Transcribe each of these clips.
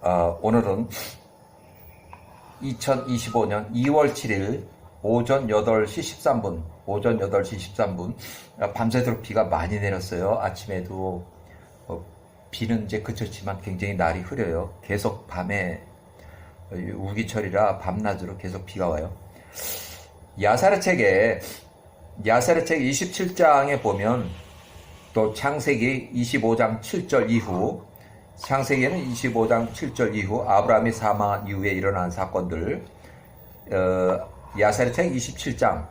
오늘은 2025년 2월 7일 오전 8시 13분, 밤새도록 비가 많이 내렸어요. 아침에도 비는 이제 그쳤지만 굉장히 날이 흐려요. 계속 밤에 우기철이라 밤낮으로 계속 비가 와요. 야사르책 27장에 보면 또 창세기 25장 7절 이후, 창세기에는 25장 7절 이후 아브라함이 사망한 이후에 일어난 사건들, 야사르책 27장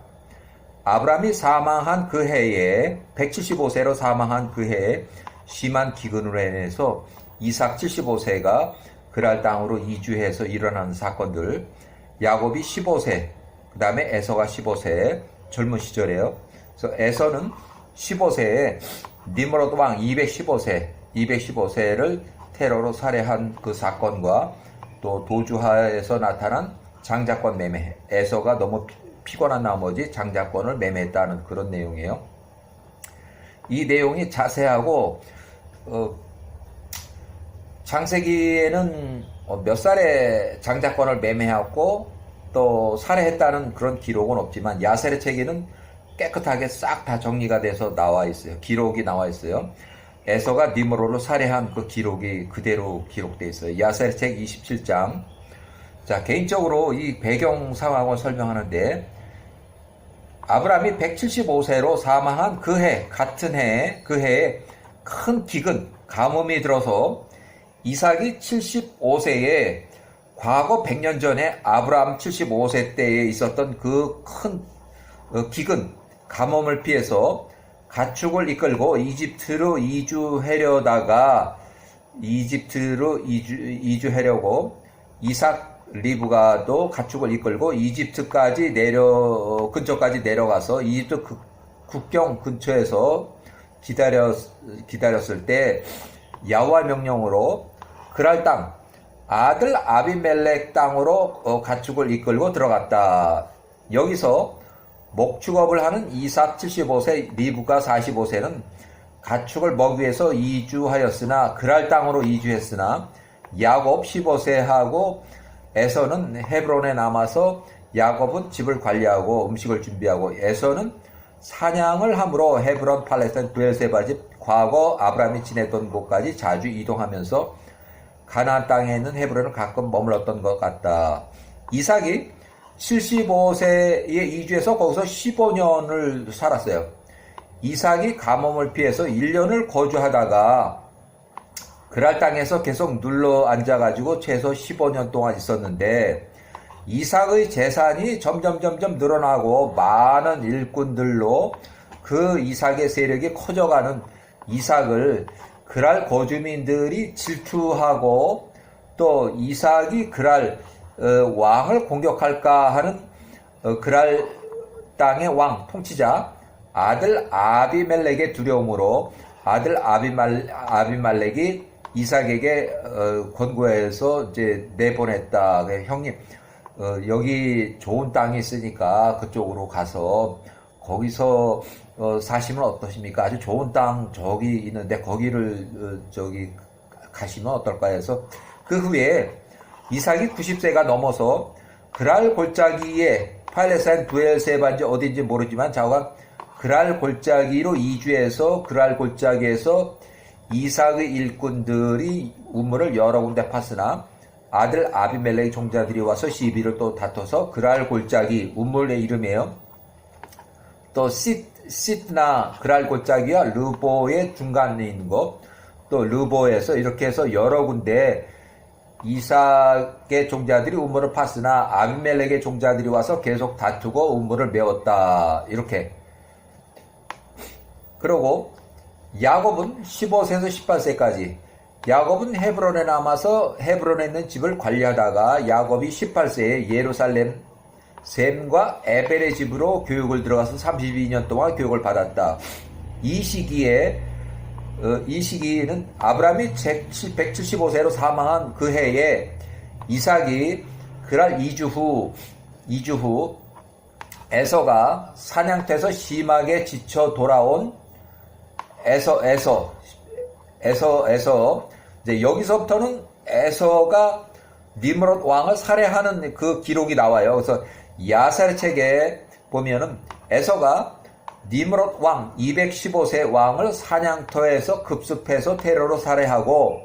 아브라함이 사망한 그 해에 175세로 사망한 그 해에 심한 기근으로 인해서 이삭 75세가 그랄 땅으로 이주해서 일어난 사건들, 야곱이 15세, 그 다음에 에서가 15세, 젊은 시절이에요. 그래서 에서는 15세에 니므롯 왕 215세를 테러로 살해한 그 사건과 또 도주하에서 나타난 장자권 매매, 에서가 너무 피곤한 나머지 장자권을 매매했다는 그런 내용이에요. 이 내용이 자세하고 창세기에는 몇 살에 장자권을 매매하고 또 살해했다는 그런 기록은 없지만 야세르책에는 깨끗하게 싹 다 정리가 돼서 나와 있어요. 기록이 나와 있어요. 에서가 니므롯을 살해한 그 기록이 그대로 기록되어 있어요. 야세르책 27장. 자, 개인적으로 이 배경 상황을 설명하는데, 아브라함이 175세로 사망한 그 해, 같은 해에, 그 해에 큰 기근, 가뭄이 들어서 이삭이 75세에 과거 100년 전에 아브라함 75세 때에 있었던 그 큰 기근, 가뭄을 피해서 가축을 이끌고 이집트로 이주하려다가 이주하려고 이삭 리브가도 가축을 이끌고 이집트까지 근처까지 내려가서 이집트 국경 근처에서 기다렸을 때 야호와 명령으로 그랄 땅 아들 아비멜렉 땅으로 가축을 이끌고 들어갔다. 여기서 목축업을 하는 이삭 75세, 리브가 45세는 가축을 먹기 위해서 이주하였으나 그랄 땅으로 이주했으나 야곱 15세하고 에서는 헤브론에 남아서 야곱은 집을 관리하고 음식을 준비하고 에서는 사냥을 함으로 헤브론, 팔레스타인, 브엘세바 집 과거 아브라함이 지냈던 곳까지 자주 이동하면서 가나안 땅에 있는 헤브론을 가끔 머물렀던 것 같다. 이삭이 75세에 이주해서 거기서 15년을 살았어요. 이삭이 가뭄을 피해서 1년을 거주하다가 그랄 땅에서 계속 눌러 앉아가지고 최소 15년 동안 있었는데 이삭의 재산이 점점 늘어나고 많은 일꾼들로 그 이삭의 세력이 커져가는 이삭을 그랄 거주민들이 질투하고 또 이삭이 그랄 왕을 공격할까 하는 그랄 땅의 왕 통치자 아들 아비멜렉의 두려움으로 아들 아비멜렉이 이삭에게 권고해서 이제 내보냈다. 형님, 여기 좋은 땅이 있으니까 그쪽으로 가서 거기서 사시면 어떠십니까? 아주 좋은 땅 저기 있는데 거기를 가시면 어떨까 해서 그 후에 이삭이 90세가 넘어서 그랄 골짜기에 팔레스타인 브엘세바인지 어딘지 모르지만 좌우간 그랄 골짜기로 이주해서 그랄 골짜기에서 이삭의 일꾼들이 우물을 여러 군데 팠으나 아들 아비멜렉의 종자들이 와서 시비를 또 다퉈서 그랄 골짜기, 우물의 이름이에요. 또 시트나 그랄 골짜기와 르보의 중간에 있는 것, 또 르보에서 이렇게 해서 여러 군데 이삭의 종자들이 우물을 팠으나 아비멜렉의 종자들이 와서 계속 다투고 우물을 메웠다. 이렇게. 그리고 야곱은 15세에서 18세까지 야곱은 헤브론에 남아서 헤브론에 있는 집을 관리하다가 야곱이 18세에 예루살렘 셈과 에벨의 집으로 교육을 들어가서 32년 동안 교육을 받았다. 이 시기에는 아브라함이 175세로 사망한 그 해에 이삭이 그날 2주 후 에서가 사냥터에서 심하게 지쳐 돌아온 에서 이제 여기서부터는 에서가 니므롯 왕을 살해하는 그 기록이 나와요. 그래서 야셀 책에 보면은 에서가 니므롯 왕 215세 왕을 사냥터에서 급습해서 테러로 살해하고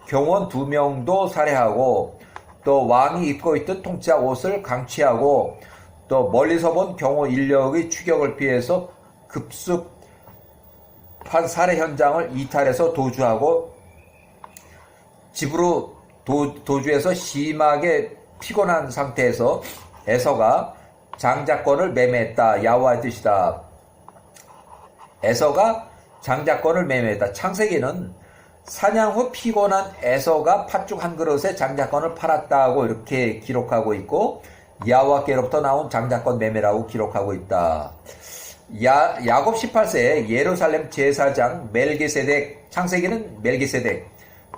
경원 2명도 살해하고 또 왕이 입고 있던 통치자 옷을 강취하고 또 멀리서 본 경호 인력의 추격을 피해서 급습한 살해 현장을 이탈해서 도주하고 집으로 도주해서 심하게 피곤한 상태에서 에서가 장자권을 매매했다. 야호와의 뜻이다. 에서가 장자권을 매매했다. 창세기는 사냥 후 피곤한 에서가 팥죽 한 그릇에 장자권을 팔았다고 이렇게 기록하고 있고 야호와께로부터 나온 장자권 매매라고 기록하고 있다. 야곱 18세에 예루살렘 제사장 멜기세덱, 창세기는 멜기세덱,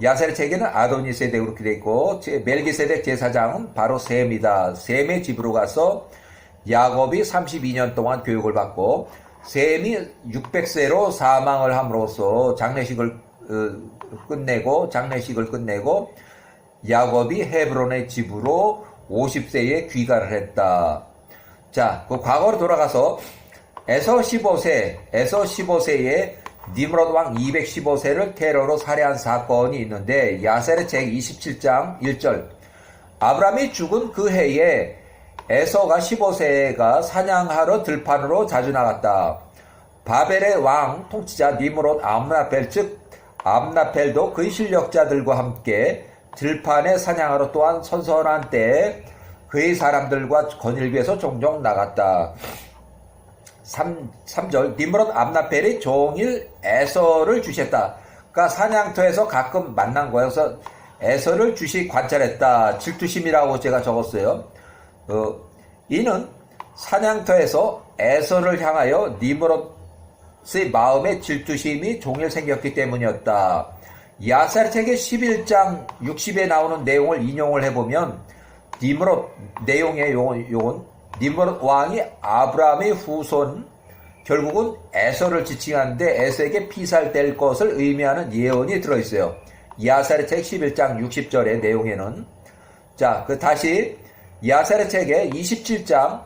야셀 책에는 아도니세덱 이렇게 되어 있고 멜기세덱 제사장은 바로 셈이다. 셈의 집으로 가서 야곱이 32년 동안 교육을 받고 셈이 600세로 사망을 함으로써 장례식을 끝내고 야곱이 헤브론의 집으로 50세에 귀가를 했다. 자, 그 과거로 돌아가서 에서 15세에 니므롯 왕 215세를 테러로 살해한 사건이 있는데 야셀의 책 27장 1절 아브라함이 죽은 그 해에 에서가 15세가 사냥하러 들판으로 자주 나갔다. 바벨의 왕 통치자 니므롯 암나펠 즉 암나펠도 그의 실력자들과 함께 들판에 사냥하러 또한 선선한 때에 그의 사람들과 거닐기에서 종종 나갔다. 3절 니므롯 암나펠이 종일 에서를 주시했다. 그러니까 사냥터에서 가끔 만난 거예요. 그래서 에서를 주시 관찰했다. 질투심이라고 제가 적었어요. 이는 사냥터에서 에서를 향하여 니므롯의 마음에 질투심이 종일 생겼기 때문이었다. 야셀 책의 11장 60에 나오는 내용을 인용을 해보면 니므롯 내용의 용은 니므롯 왕이 아브라함의 후손 결국은 에서를 지칭하는데 에서에게 피살될 것을 의미하는 예언이 들어있어요. 야셀의 책 11장 60절의 내용에는 자, 다시 야셀의 책의 27장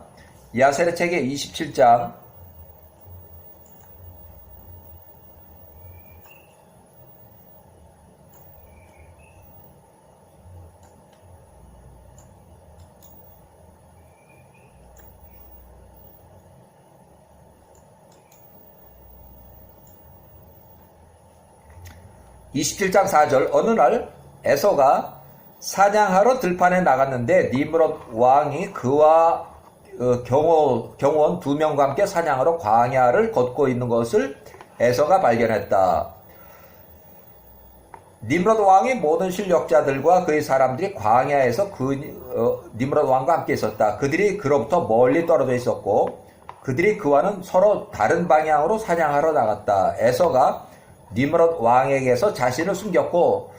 27장 4절 어느 날 에서가 사냥하러 들판에 나갔는데 니므롯 왕이 그와 경호원 2명과 함께 사냥하러 광야를 걷고 있는 것을 에서가 발견했다. 니므롯 왕의 모든 실력자들과 그의 사람들이 광야에서 니므롯 왕과 함께 있었다. 그들이 그로부터 멀리 떨어져 있었고 그들이 그와는 서로 다른 방향으로 사냥하러 나갔다. 에서가 니므롯 왕에게서 자신을 숨겼고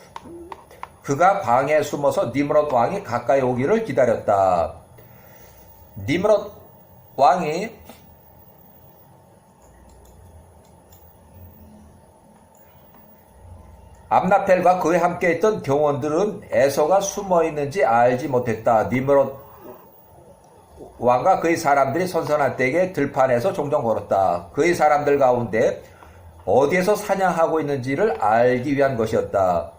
그가 광야에 숨어서 니므롯 왕이 가까이 오기를 기다렸다. 니므롯 왕이 암나펠과 그에 함께 있던 경원들은 에서가 숨어 있는지 알지 못했다. 니므롯 왕과 그의 사람들이 선선할 때에 들판에서 종종 걸었다. 그의 사람들 가운데 어디에서 사냥하고 있는지를 알기 위한 것이었다.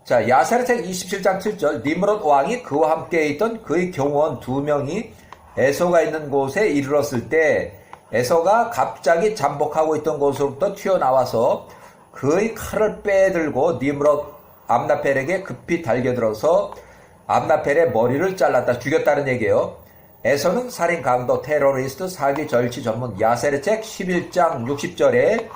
자, 야셀의 책 27장 7절 니므롯 왕이 그와 함께 있던 그의 경호원 2명이 에서가 있는 곳에 이르렀을 때 에서가 갑자기 잠복하고 있던 곳으로부터 튀어나와서 그의 칼을 빼들고 니므롯 암나펠에게 급히 달겨들어서 암나펠의 머리를 잘랐다. 죽였다는 얘기예요. 에서는 살인 강도 테러리스트 사기 절취 전문 야셀의 책 11장 60절에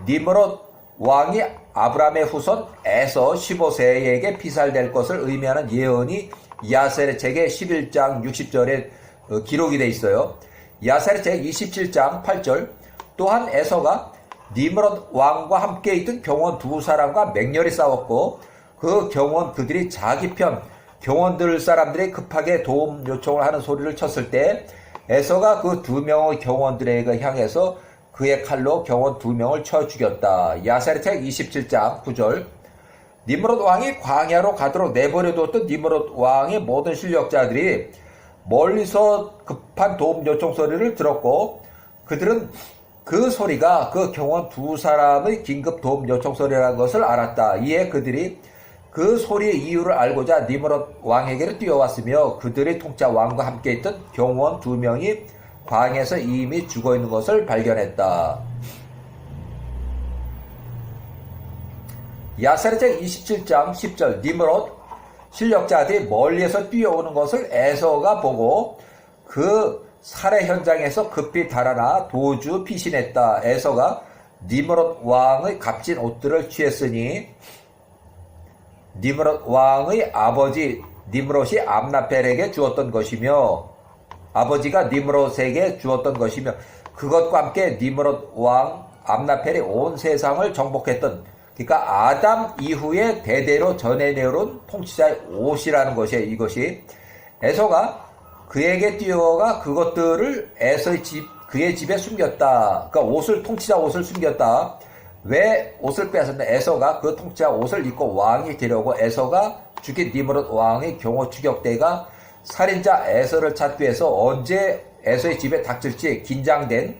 니므롯 왕이 아브라함의 후손 에서 15세에게 피살될 것을 의미하는 예언이 야셀의 책의 11장 60절에 기록이 되어 있어요. 야셀의 책 27장 8절 또한 에서가 니므롯 왕과 함께 있던 경원 2사람과 맹렬히 싸웠고 그 경원 그들이 자기 편 경원들 사람들이 급하게 도움 요청을 하는 소리를 쳤을 때 에서가 그 2명의 경원들에게 향해서 그의 칼로 경원 2명을 쳐 죽였다. 야세르책 27장 9절. 니므롯 왕이 광야로 가도록 내버려두었던 니므롯 왕의 모든 실력자들이 멀리서 급한 도움 요청 소리를 들었고, 그들은 그 소리가 그 경원 2사람의 긴급 도움 요청 소리라는 것을 알았다. 이에 그들이 그 소리의 이유를 알고자 니므롯 왕에게로 뛰어왔으며 그들의 통짜 왕과 함께 있던 경원 2명이 광야에서 이미 죽어있는 것을 발견했다. 야세르책 27장 10절. 니므롯 실력자들이 멀리에서 뛰어오는 것을 에서가 보고 그 살해 현장에서 급히 달아나 도주 피신했다. 에서가 니므롯 왕의 값진 옷들을 취했으니 니므롯 왕의 아버지 니므롯이 암나펠에게 주었던 것이며, 아버지가 니므롯에게 주었던 것이며, 그것과 함께 니므롯 왕 암나펠이 온 세상을 정복했던, 그러니까 아담 이후에 대대로 전해내온 통치자의 옷이라는 것이에요. 이것이 에서가 그에게 뛰어가 그것들을 그의 집에 숨겼다. 그러니까 통치자 옷을 숨겼다. 왜 옷을 빼앗았나? 에서가 그 통치자 옷을 입고 왕이 되려고 에서가 죽인 니므롯 왕의 경호 추격대가 살인자 에서를 찾기 위해서 언제 에서의 집에 닥칠지 긴장된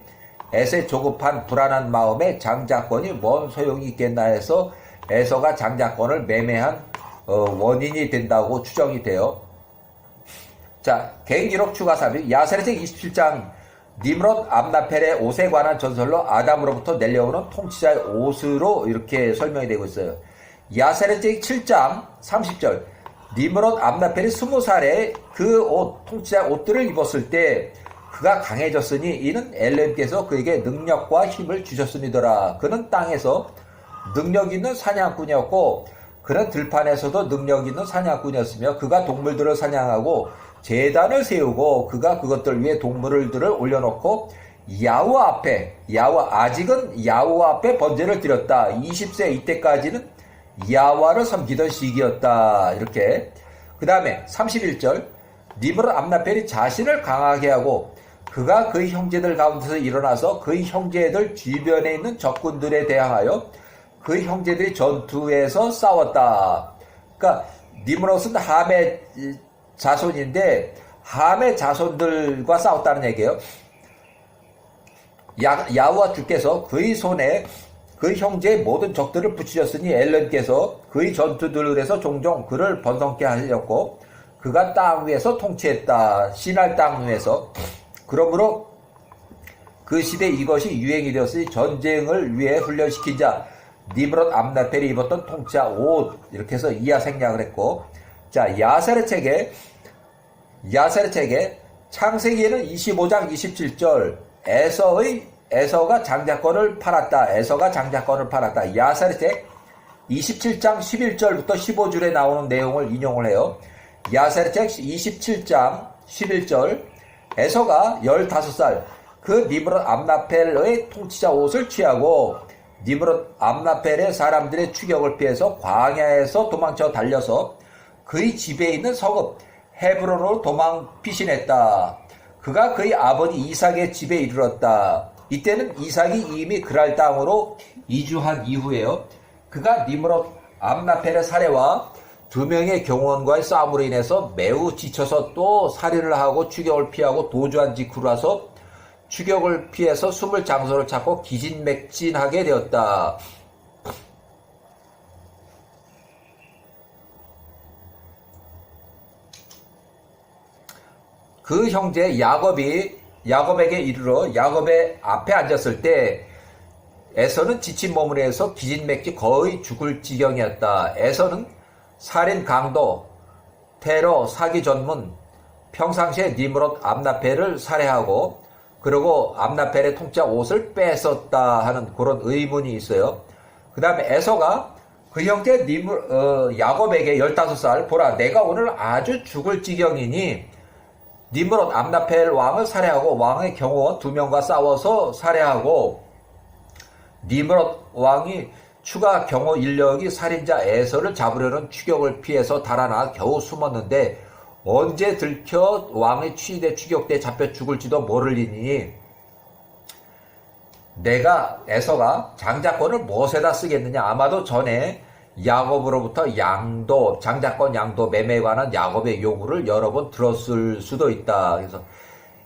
에서의 조급한 불안한 마음에 장자권이 뭔 소용이 있겠나 해서 에서가 장자권을 매매한 원인이 된다고 추정이 돼요. 자, 개인기록 추가 삽입. 야세르책 27장. 니므롯 암나펠의 옷에 관한 전설로 아담으로부터 내려오는 통치자의 옷으로 이렇게 설명이 되고 있어요. 야세르책 7장 30절. 니므롯 암나펠이 20살에 그 통치자의 옷들을 입었을 때 그가 강해졌으니 이는 엘렘께서 그에게 능력과 힘을 주셨음이더라. 그는 땅에서 능력 있는 사냥꾼이었고 그는 들판에서도 능력 있는 사냥꾼이었으며 그가 동물들을 사냥하고 제단을 세우고 그가 그것들 위에 동물들을 올려놓고 아직은 야훼와 앞에 번제를 드렸다. 20세 이때까지는 야훼를 섬기던 시기였다. 이렇게. 그 다음에 31절. 니므롯 암나펠이 자신을 강하게 하고 그가 그의 형제들 가운데서 일어나서 그의 형제들 주변에 있는 적군들에 대항하여 그의 형제들이 전투에서 싸웠다. 그러니까 니므롯은 함의 자손인데 함의 자손들과 싸웠다는 얘기예요. 야훼와 주께서 그의 손에 그의 형제의 모든 적들을 붙이셨으니 엘렘께서 그의 전투들에서 종종 그를 번성케 하셨고 그가 땅 위에서 통치했다. 신할 땅 위에서. 그러므로 그 시대 이것이 유행이 되었으니 전쟁을 위해 훈련시킨 자 니므롯 암나펠이 입었던 통치자 옷, 이렇게 해서 이하 생략을 했고, 자, 야세르책에 창세기에는 25장 27절 에서가 장자권을 팔았다. 야세르책 27장 11절부터 15절에 나오는 내용을 인용을 해요. 야세르책 27장 11절. 에서가 15살 그 니므롯 암나펠의 통치자 옷을 취하고 니므롯 암나펠의 사람들의 추격을 피해서 광야에서 도망쳐 달려서 그의 집에 있는 성읍 헤브론으로 피신했다. 그가 그의 아버지 이삭의 집에 이르렀다. 이때는 이삭이 이미 그랄 땅으로 이주한 이후에요. 그가 니므롯 암나펠의 살해와 2명의 경원과의 싸움으로 인해서 매우 지쳐서 또 살인을 하고 추격을 피하고 도주한 직후라서 추격을 피해서 숨을 장소를 찾고 기진맥진하게 되었다. 그 형제 야곱에게 이르러 야곱의 앞에 앉았을 때 에서는 지친 몸을 해서 기진맥진 거의 죽을 지경이었다. 에서는 살인 강도, 테러, 사기 전문, 평상시에 니므롯 암나펠을 살해하고 그리고 암나펠의 통짜 옷을 뺏었다 하는 그런 의문이 있어요. 그 다음에 에서가 그 형제 야곱에게 15살, 보라 내가 오늘 아주 죽을 지경이니 니므롯 암나펠 왕을 살해하고 왕의 경호원 2명과 싸워서 살해하고 니므롯 왕이 추가 경호 인력이 살인자 에서를 잡으려는 추격을 피해서 달아나 겨우 숨었는데 언제 들켜 왕의 추격대 잡혀 죽을지도 모르리니 내가 에서가 장자권을 무엇에다 쓰겠느냐. 아마도 전에 야곱으로부터 양도, 장자권 양도 매매에 관한 야곱의 요구를 여러 번 들었을 수도 있다. 그래서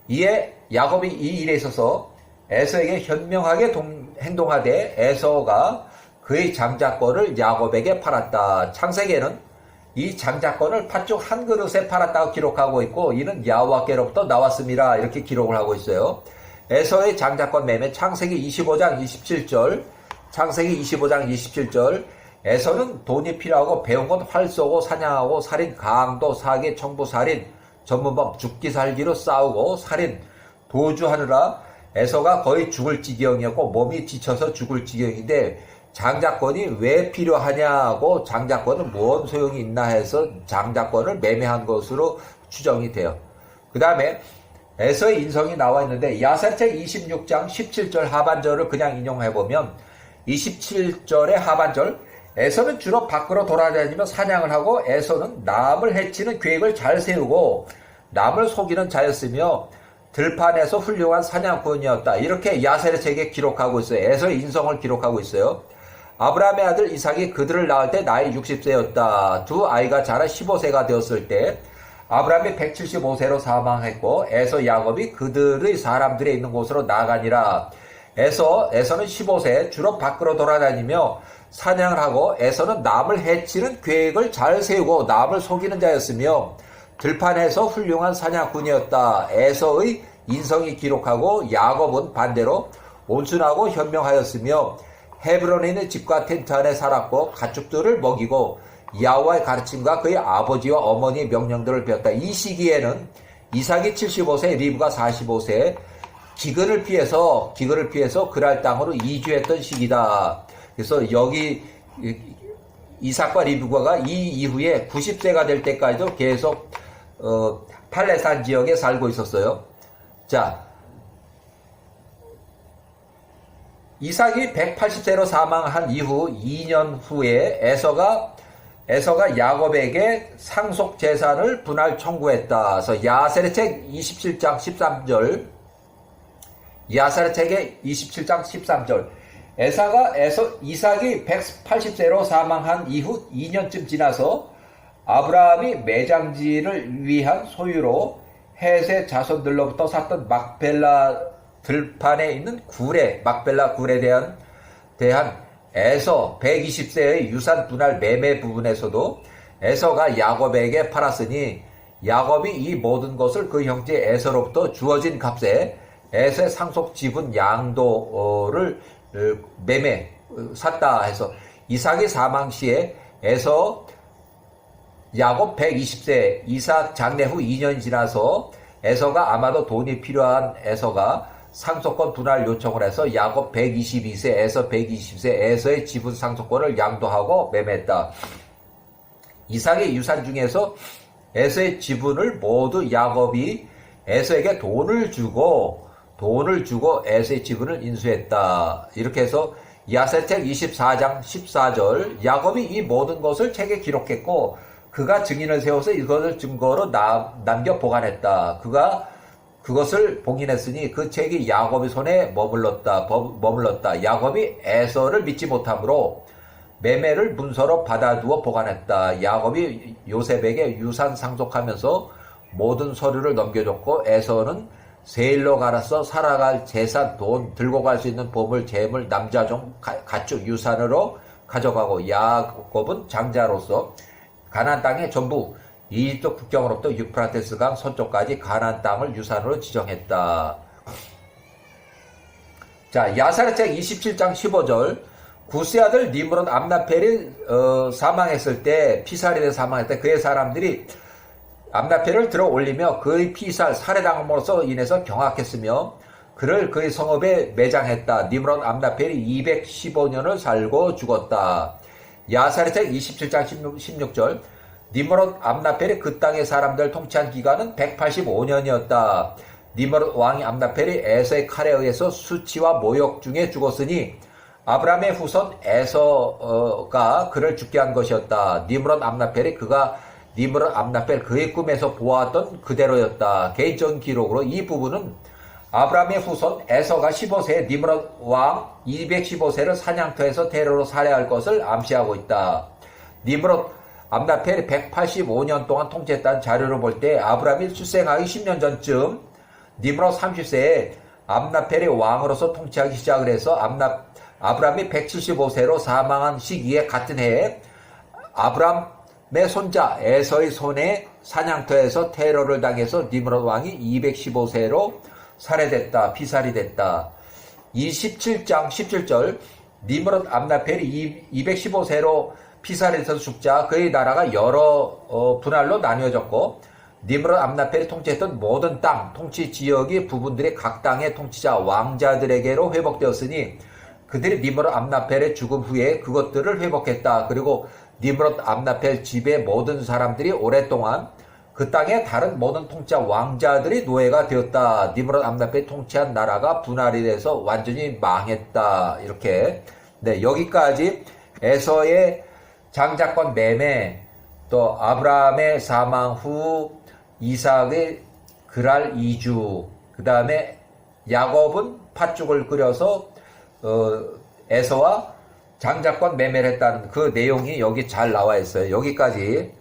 이에 야곱이 이 일에 있어서 에서에게 현명하게 행동하되 에서가 그의 장자권을 야곱에게 팔았다. 창세기에는 이 장자권을 팥죽 한 그릇에 팔았다고 기록하고 있고, 이는 여호와께로부터 나왔습니다. 이렇게 기록을 하고 있어요. 에서의 장자권 매매, 창세기 25장 27절, 창세기 25장 27절, 에서는 돈이 필요하고 배운 건 활 쏘고 사냥하고 살인, 강도, 사기, 청부, 살인, 전문범, 죽기 살기로 싸우고 살인, 도주하느라 에서가 거의 죽을 지경이었고 몸이 지쳐서 죽을 지경인데, 장자권이 왜 필요하냐고, 장자권은 뭔 소용이 있나 해서 장자권을 매매한 것으로 추정이 돼요. 그 다음에 에서의 인성이 나와 있는데, 야살책 26장 17절 하반절을 그냥 인용해보면 27절의 하반절, 에서는 주로 밖으로 돌아다니며 사냥을 하고 에서는 남을 해치는 계획을 잘 세우고 남을 속이는 자였으며 들판에서 훌륭한 사냥꾼이었다. 이렇게 야셀의 책에 기록하고 있어요. 에서의 인성을 기록하고 있어요. 아브라함의 아들 이삭이 그들을 낳을 때 나이 60세였다. 두 아이가 자라 15세가 되었을 때 아브라함이 175세로 사망했고 에서 야곱이 그들의 사람들이 있는 곳으로 나가니라. 에서는 15세 주로 밖으로 돌아다니며 사냥을 하고 에서는 남을 해치는 계획을 잘 세우고 남을 속이는 자였으며 들판에서 훌륭한 사냥꾼이었다. 에서의 인성이 기록하고 야곱은 반대로 온순하고 현명하였으며 헤브론에 있는 집과 텐트 안에 살았고 가축들을 먹이고 야호와의 가르침과 그의 아버지와 어머니의 명령들을 배웠다. 이 시기에는 이삭이 75세, 리브가 45세, 기근을 피해서 그랄 땅으로 이주했던 시기다. 그래서 여기 이삭과 리브가가 이 이후에 90세가 될 때까지도 계속 팔레스타인 지역에 살고 있었어요. 자, 이삭이 180세로 사망한 이후 2년 후에 에서가 야곱에게 상속 재산을 분할 청구했다. 그래서 야셀의 책 27장 13절, 야셀의 책의 27장 13절, 이삭이 180세로 사망한 이후 2년쯤 지나서 아브라함이 매장지를 위한 소유로 헷의 자손들로부터 샀던 막벨라 들판에 있는 막벨라 굴에 대한 에서 120세의 유산 분할 매매 부분에서도 에서가 야곱에게 팔았으니 야곱이 이 모든 것을 그 형제 에서로부터 주어진 값에 에서의 상속 지분 양도를 샀다 해서 이삭이 사망 시에 야곱 120세, 이삭 장례 후 2년이 지나서 에서가 아마도 돈이 필요한 에서가 상속권 분할 요청을 해서 야곱 122세, 에서 120세, 에서의 지분 상속권을 양도하고 매매했다. 이삭의 유산 중에서 에서의 지분을 모두 야곱이 에서에게 돈을 주고 에서의 지분을 인수했다. 이렇게 해서 야셀책 24장 14절, 야곱이 이 모든 것을 책에 기록했고 그가 증인을 세워서 이것을 증거로 남겨 보관했다. 그가 그것을 봉인했으니 그 책이 야곱의 손에 머물렀다. 야곱이 에서를 믿지 못하므로 매매를 문서로 받아두어 보관했다. 야곱이 요셉에게 유산 상속하면서 모든 서류를 넘겨줬고 에서는 세일로 갈아서 살아갈 재산, 돈, 들고 갈 수 있는 보물, 재물, 남자종, 가축, 유산으로 가져가고 야곱은 장자로서 가나안 땅의 전부 이집트 국경으로부터 유프라테스 강 서쪽까지 가나안 땅을 유산으로 지정했다. 자, 야살의 책 27장 15절, 구스의 아들 니므롯 암나펠이 사망했을 때, 피살에 사망했을 때 그의 사람들이 암나펠을 들어 올리며 그의 살해당함으로써 인해서 경악했으며 그를 그의 성읍에 매장했다. 니므롯 암나펠이 215년을 살고 죽었다. 야살의 책 27장 16절, 니므롯 암나펠이 그 땅의 사람들 통치한 기간은 185년이었다. 니므롯 왕이 암나펠이 에서의 칼에 의해서 수치와 모욕 중에 죽었으니 아브라함의 후손 에서가 그를 죽게 한 것이었다. 니므롯 암나펠 그의 꿈에서 보았던 그대로였다. 개인적인 기록으로 이 부분은 아브라함의 후손 에서가 15세에 니므롯 왕 215세를 사냥터에서 테러로 살해할 것을 암시하고 있다. 니므롯 암나펠이 185년 동안 통치했다는 자료를 볼 때 아브라함이 출생하기 10년 전쯤 니므롯 30세에 암나펠이 왕으로서 통치하기 시작을 해서 아브라함이 175세로 사망한 시기에 같은 해에 아브라함의 손자 에서의 손에 사냥터에서 테러를 당해서 니므롯 왕이 215세로 살해됐다. 피살이 됐다. 27장 17절 니므롯 암나펠이 215세로 피살해서 죽자 그의 나라가 여러 분할로 나뉘어졌고 니므롯 암나펠이 통치했던 모든 땅, 통치 지역이 부분들이 각 땅의 통치자 왕자들에게로 회복되었으니 그들이 니므롯 암나펠의 죽음 후에 그것들을 회복했다. 그리고 니므롯 암나펠 집의 모든 사람들이 오랫동안 그 땅의 다른 모든 통치자 왕자들이 노예가 되었다. 니므롯 암나펠이 통치한 나라가 분할이 돼서 완전히 망했다. 이렇게. 네, 여기까지 에서의 장자권 매매, 또 아브라함의 사망 후 이삭의 그랄 이주, 그 다음에 야곱은 팥죽을 끓여서 에서와 장자권 매매를 했다는 그 내용이 여기 잘 나와 있어요. 여기까지